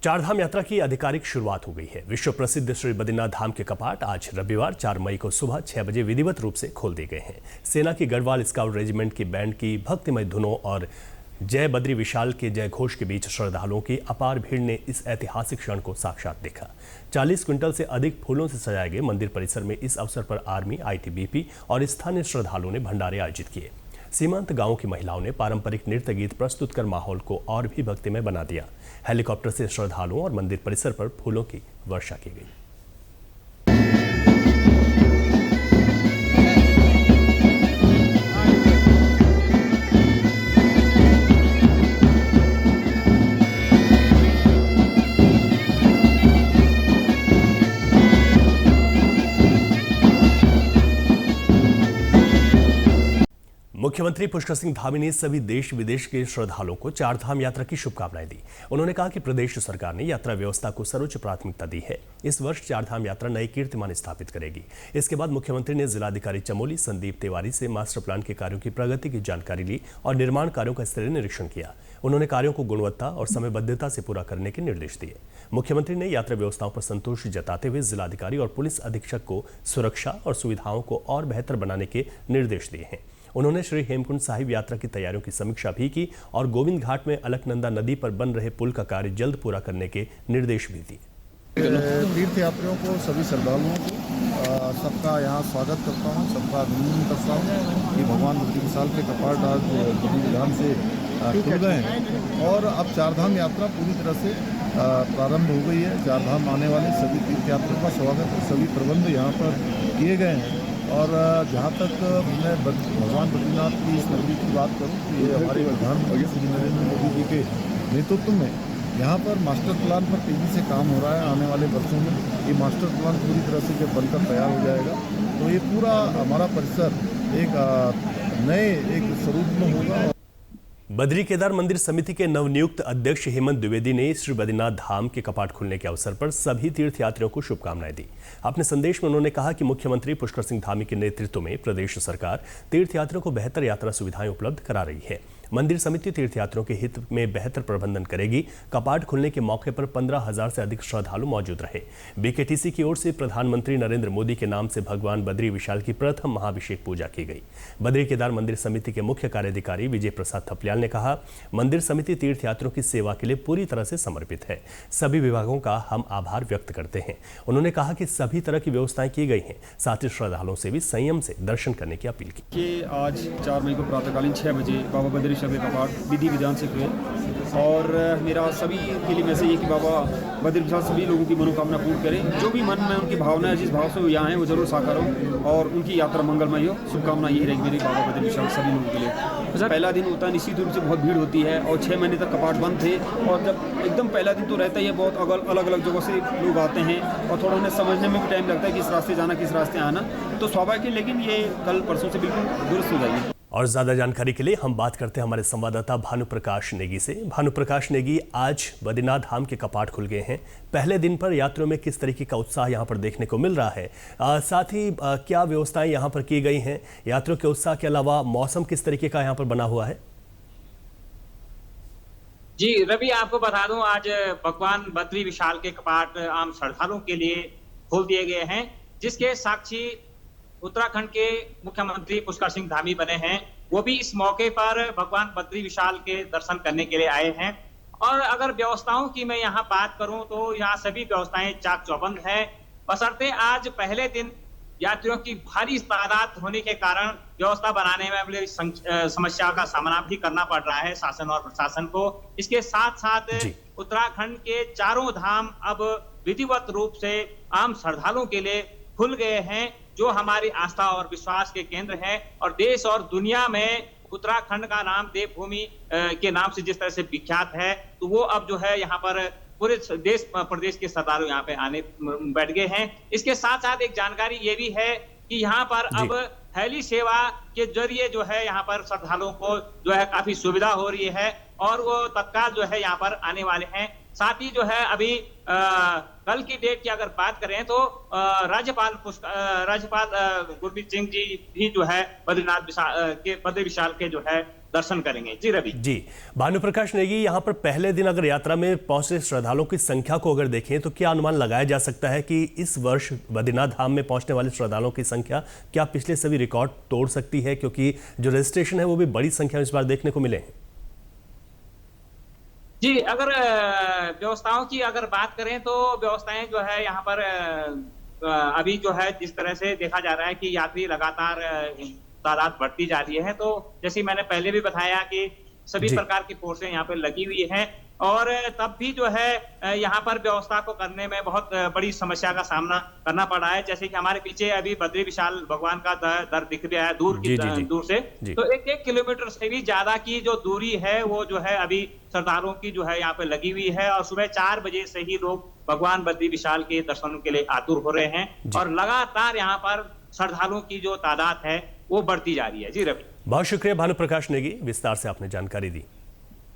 चारधाम यात्रा की आधिकारिक शुरुआत हो गई है। विश्व प्रसिद्ध श्री बद्रीनाथ धाम के कपाट आज रविवार 4 मई को सुबह 6 बजे विधिवत रूप से खोल दिए गए हैं। सेना की गढ़वाल स्काउट रेजिमेंट की बैंड की भक्तिमय धुनों और जय बद्री विशाल के जय घोष के बीच श्रद्धालुओं की अपार भीड़ ने इस ऐतिहासिक क्षण को साक्षात देखा। 40 क्विंटल से अधिक फूलों से सजाए गए मंदिर परिसर में इस अवसर पर आर्मी, आईटीबीपी और स्थानीय श्रद्धालुओं ने भंडारे आयोजित किए। सीमांत गांवों की महिलाओं ने पारंपरिक नृत्य गीत प्रस्तुत कर माहौल को और भी भक्तिमय बना दिया। हेलीकॉप्टर से श्रद्धालुओं और मंदिर परिसर पर फूलों की वर्षा की गई। मुख्यमंत्री पुष्कर सिंह धामी ने सभी देश विदेश के श्रद्धालुओं को चारधाम यात्रा की शुभकामनाएं दी। उन्होंने कहा कि प्रदेश सरकार ने यात्रा व्यवस्था को सर्वोच्च प्राथमिकता दी है। इस वर्ष चारधाम यात्रा नए कीर्तिमान स्थापित करेगी। इसके बाद मुख्यमंत्री ने जिलाधिकारी चमोली संदीप तिवारी से मास्टर प्लान के कार्यों की प्रगति की जानकारी ली और निर्माण कार्यों का स्तरीय निरीक्षण किया। उन्होंने कार्यों को गुणवत्ता और समयबद्धता से पूरा करने के निर्देश दिए। मुख्यमंत्री ने यात्रा व्यवस्थाओं पर संतोष जताते हुए जिलाधिकारी और पुलिस अधीक्षक को सुरक्षा और सुविधाओं को और बेहतर बनाने के निर्देश दिए हैं। उन्होंने श्री हेमकुंड साहिब यात्रा की तैयारियों की समीक्षा भी की और गोविंद घाट में अलकनंदा नदी पर बन रहे पुल का कार्य जल्द पूरा करने के निर्देश भी दिए। तीर्थ यात्रियों को, सभी श्रद्धालुओं को सबका यहाँ स्वागत करता हूँ, सबका अभिनंदन करता हूँ कि भगवान बद्री विशाल के कपाट आज विधि विधान से खुल गए हैं और अब चारधाम यात्रा पूरी तरह से प्रारंभ हो गई है। चारधाम आने वाले सभी तीर्थ यात्रियों का स्वागत है, सभी प्रबंध यहाँ पर किए गए हैं। और जहाँ तक मैं भगवान बद्रीनाथ की इस नगरी की बात करूँ तो ये हमारे प्रधानमंत्री श्री नरेंद्र मोदी जी के नेतृत्व में यहाँ पर मास्टर प्लान पर तेज़ी से काम हो रहा है। आने वाले वर्षों में ये मास्टर प्लान पूरी तरह से जब बनकर तैयार हो जाएगा तो ये पूरा हमारा परिसर एक नए एक स्वरूप में होगा। बद्री केदार मंदिर समिति के नवनियुक्त अध्यक्ष हेमंत द्विवेदी ने श्री बद्रीनाथ धाम के कपाट खुलने के अवसर पर सभी तीर्थयात्रियों को शुभकामनाएं दी। अपने संदेश में उन्होंने कहा कि मुख्यमंत्री पुष्कर सिंह धामी के नेतृत्व में प्रदेश सरकार तीर्थयात्रियों को बेहतर यात्रा सुविधाएं उपलब्ध करा रही है। मंदिर समिति तीर्थयात्रियों के हित में बेहतर प्रबंधन करेगी। कपाट खुलने के मौके पर 15,000 से अधिक श्रद्धालु मौजूद रहे। बीकेटीसी की ओर से प्रधानमंत्री नरेंद्र मोदी के नाम से भगवान बद्री विशाल की प्रथम महाभिषेक पूजा की गई। बद्री केदार मंदिर समिति के मुख्य कार्याधिकारी विजय प्रसाद थपलियाल ने कहा, मंदिर समिति तीर्थयात्रियों की सेवा के लिए पूरी तरह से समर्पित है। सभी विभागों का हम आभार व्यक्त करते हैं। उन्होंने कहा कि सभी तरह की व्यवस्थाएं की गई हैं। साथ ही श्रद्धालुओं से भी संयम से दर्शन करने की अपील की। आज 4 मई को प्रातःकालीन 6 बजे बाबा बद्री के कपाट विधि विधान से खुले और मेरा सभी के लिए मैसेज है कि बाबा बद्री विशाल सभी लोगों की मनोकामना पूर्ण करें। जो भी मन में उनकी भावना है, जिस भाव से वो यहाँ हैं, वो जरूर साकार हो और उनकी यात्रा मंगलमय हो। शुभकामना यही रहेगी मेरी बाबा बद्री विशाल सभी लोगों के लिए। पहला दिन होता है, निश्चित रूप से बहुत भीड़ होती है और 6 महीने तक कपाट बंद थे और जब एकदम पहला दिन तो रहता ही है, बहुत अलग अलग जगहों से लोग आते हैं और थोड़ा उन्हें समझने में भी टाइम लगता है कि इस रास्ते जाना, किस रास्ते आना, तो स्वाभाविक है। लेकिन ये कल परसों से बिल्कुल दुरुस्त हो जाएगी। और ज्यादा जानकारी के लिए हम बात करते हैं हमारे संवाददाता भानुप्रकाश नेगी से। भानुप्रकाश नेगी, आज बद्रीनाथ धाम के कपाट खुल गए हैं। पहले दिन पर यात्रियों में किस तरीके का उत्साह यहाँ पर देखने को मिल रहा है? साथ ही क्या व्यवस्थाएं यहाँ पर की गई हैं? यात्रियों के उत्साह के अलावा मौसम किस तरीके का यहाँ पर बना हुआ है? जी रवि, आपको बता दूं, आज भगवान बद्री विशाल के कपाट आम श्रद्धालुओं के लिए खोल दिए गए हैं, जिसके साक्षी उत्तराखंड के मुख्यमंत्री पुष्कर सिंह धामी बने हैं। वो भी इस मौके पर भगवान बद्री विशाल के दर्शन करने के लिए आए हैं। और अगर व्यवस्थाओं की मैं यहाँ बात करूं तो यहाँ सभी व्यवस्थाएं चाक चौबंद है। बशर्ते आज पहले दिन यात्रियों की भारी तादाद होने के कारण व्यवस्था बनाने में समस्या का सामना भी करना पड़ रहा है शासन और प्रशासन को। इसके साथ साथ उत्तराखंड के चारों धाम अब विधिवत रूप से आम श्रद्धालुओं के लिए खुल गए हैं, जो हमारी आस्था और विश्वास के केंद्र हैं। और देश और दुनिया में उत्तराखंड का नाम देवभूमि के नाम से जिस तरह से विख्यात है, तो वो अब जो है यहाँ पर पूरे देश प्रदेश के श्रद्धालु यहाँ पे आने बैठ गए हैं। इसके साथ साथ एक जानकारी ये भी है कि यहाँ पर अब हेली सेवा के जरिए जो है यहाँ पर श्रद्धालुओं को जो है काफी सुविधा हो रही है और वो तत्काल जो है यहाँ पर आने वाले हैं। साथ ही जो है अभी कल की डेट की अगर बात करें तो राज्यपाल गुरमीत सिंह जी भी जो है बद्री विशाल के जो है दर्शन करेंगे। जी रवि। जी, भानुप्रकाश नेगी, यहाँ पर पहले दिन अगर यात्रा में पहुंचे श्रद्धालुओं की संख्या को अगर देखें तो क्या अनुमान लगाया जा सकता है कि इस वर्ष बद्रीनाथ धाम में पहुंचने वाले श्रद्धालुओं की संख्या क्या पिछले सभी रिकॉर्ड तोड़ सकती है, क्योंकि जो रजिस्ट्रेशन है वो भी बड़ी संख्या में इस बार देखने को मिले हैं? जी, अगर व्यवस्थाओं की अगर बात करें तो व्यवस्थाएं जो है यहाँ पर अभी जो है जिस तरह से देखा जा रहा है कि यात्री लगातार तादाद बढ़ती जा रही है, तो जैसे मैंने पहले भी बताया कि सभी प्रकार की फोर्सें यहाँ पे लगी हुई हैं और तब भी जो है यहाँ पर व्यवस्था को करने में बहुत बड़ी समस्या का सामना करना पड़ रहा है। जैसे कि हमारे पीछे अभी बद्री विशाल भगवान का दर दिख रहा है दूर से, तो 1 किलोमीटर से भी ज्यादा की जो दूरी है वो जो है अभी श्रद्धालुओं की जो है यहाँ पे लगी हुई है और सुबह 4 बजे से ही लोग भगवान बद्री विशाल के दर्शन के लिए आतुर हो रहे हैं और लगातार यहाँ पर श्रद्धालुओं की जो तादाद है वो बढ़ती जा रही है। जी रवि। बहुत शुक्रिया भानुप्रकाश नेगी, विस्तार से आपने जानकारी दी।